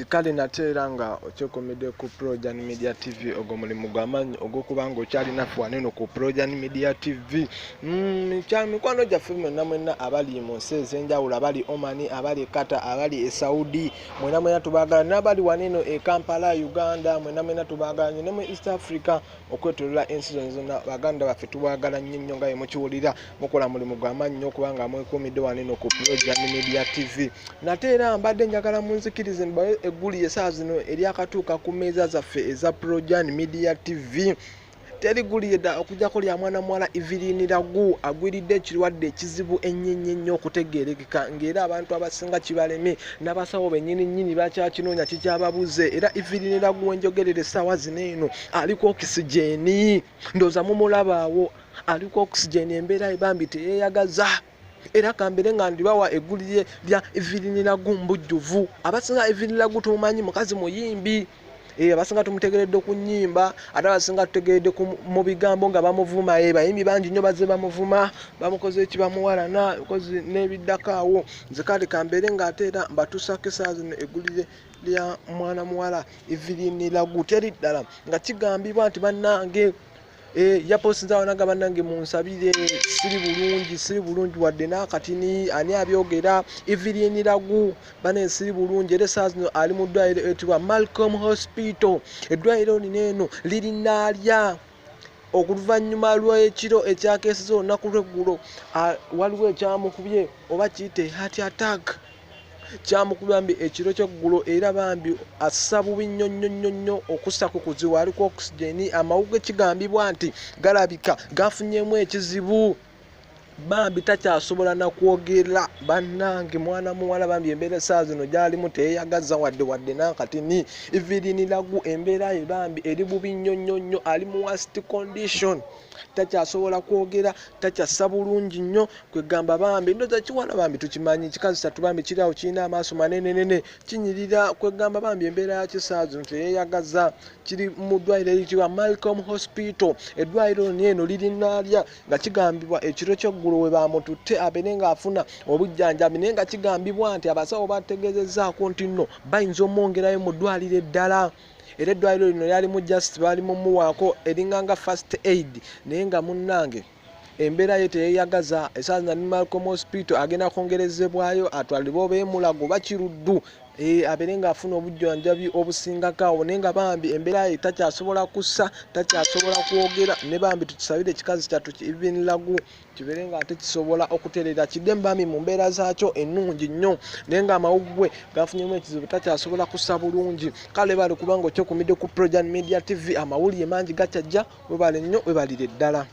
Kale nateera nga okyekomedde ku Projan Media TV ogwo mulimu gw'amaanyi ogw'okubanga okyalinafu wano eno ku Projan Media TV. Mikwano gyaffe mwenna abali mu nsi ez'enjawulo, abali Oman, abali Qatar, abali e Saudi, mwenna tubaagala, n'abali wano eno e Kampala Uganda, mwenna tubaagala nnyo, ne mu East Africa okwetooloola ensi zonna. Baganda baffe tubaagala nnyo nga bwe mukiwulira, mukola mulimu gw'amaanyi nnyo okubanga mwekuumidde wano eno ku Projan Media TV. Nateera mbadde njagala munzikirize mbawe egguli essaawa zino eryakatuuka ku mmeeza zaffe eza Projan Media TV. Terigguliye dda okujjako lya mwana muwala Evelyn Lagu agwiridde ekirwadde ekizibu ennyo okutegeerekeka, ng'era abantu abasinga kibaleme, n'abasawo bennyini bakyakinoonya kikyababuze. Era Evelyn Lagu wenjogerera essaawa zino eno ali ku okisigeni, ndowooza mumulabaawo, ali ku okisigeni, embeera ebambi teyeeyagaza. Era kambere nga ndibawa egguli lya Evelyn Lagu mbujjuvu. Abasinga Evelyn Lagu tumumanyi mukazi muyimbi, abasinga tumutegeredde ku nnyimba, ate abasinga tutegeredde mu bigambo nga bamuvuma. Bayimbi bangi nnyo bazze bamuvuma, bamukoze eki, bamuwalana, kozi n'ebiddako awo. Nze kale kambere ng'ate era mbatuusako essaawa zino egguli lya mwana muwala Evelyn Lagu. Teri ddala nga kigambibwa nti bannange yaposinza wanaga bannange munsabire, siri bulungi wadde n'akatini. Ani abyogera? Evelyn Lagu bane siri bulungi, era essaawa zino ali mu ddwaliro eyitibwa Malcolm Hospital. Eddwaliro lino eno lirinaalya oluvannyuma lw'ekiro ekyakeeseza olunaku lw'eggulo. Waliwo ekyamukubye oba kiyite heart attack, kyamukubye bambi ekiro ky'eggulo, era bambi assa bubi nnyo okussa ku kuzibu, ali ku okisigeni. Amawuggwe kigambibwa nti galabika gafunyeemu ekizibu, bambi takyasobola na kwogera. Bannange mwana muwala bambi embeera essaawa zino gy'alimu teyeeyagaza wadde n'akatini. Evelyn Lagu embeera ye bambi eri bubi nnyo, ali mu worst condition, takyasobola kwogera, takyassa bulungi nnyo. Kwegamba bambi ndowooza kiwala bambi tukimanyi, kikazi kitatu bambi kiri awo kirina amaaso manene, kinyirira. Kwegamba bambi embeera yakyo essaawa zino teyeeyagaza. Kiri mu ddwaliro eriyitibwa Malcolm Hospital. Eddwaliro eno lirinaalya nga kigambibwa ekiro ky'eggulo we bamututte abeere ng'afuna obujjanjabi, naye nga kigambibwa nti abasawo bategeezezzaako nti nno bayinza omwongerayo mu ddwaliro eddala. Era eddwaliro lino lyalimu just baalimu muwaako eringanga first aid, naye nga munnange embeera ye teyeeyagaza. Essaawa zino mu Malcolm Hospital agenda kwongerezebwayo atwalibwe oba e Mulago oba Kiruddu, abeere ng'afuna obujjanjabi obusingako awo. Naye nga bambi embeera ye takyasobola kussa, takyasobola kwogera, ne bambi tukisabire ekikazi kyattu Evelyn Lagu kibeere ng'ate kisobola okutereera, kiddemu bambi mu mbeera zaakyo ennungi nnyo, naye ng'amawuggwe gafunyemu ekizibu, takyasobola kussa bulungi. Kale bali kubanga okyekumidde ku Projan Media TV, amawulire mangi gakyajja. Webale nnyo, webalire ddala.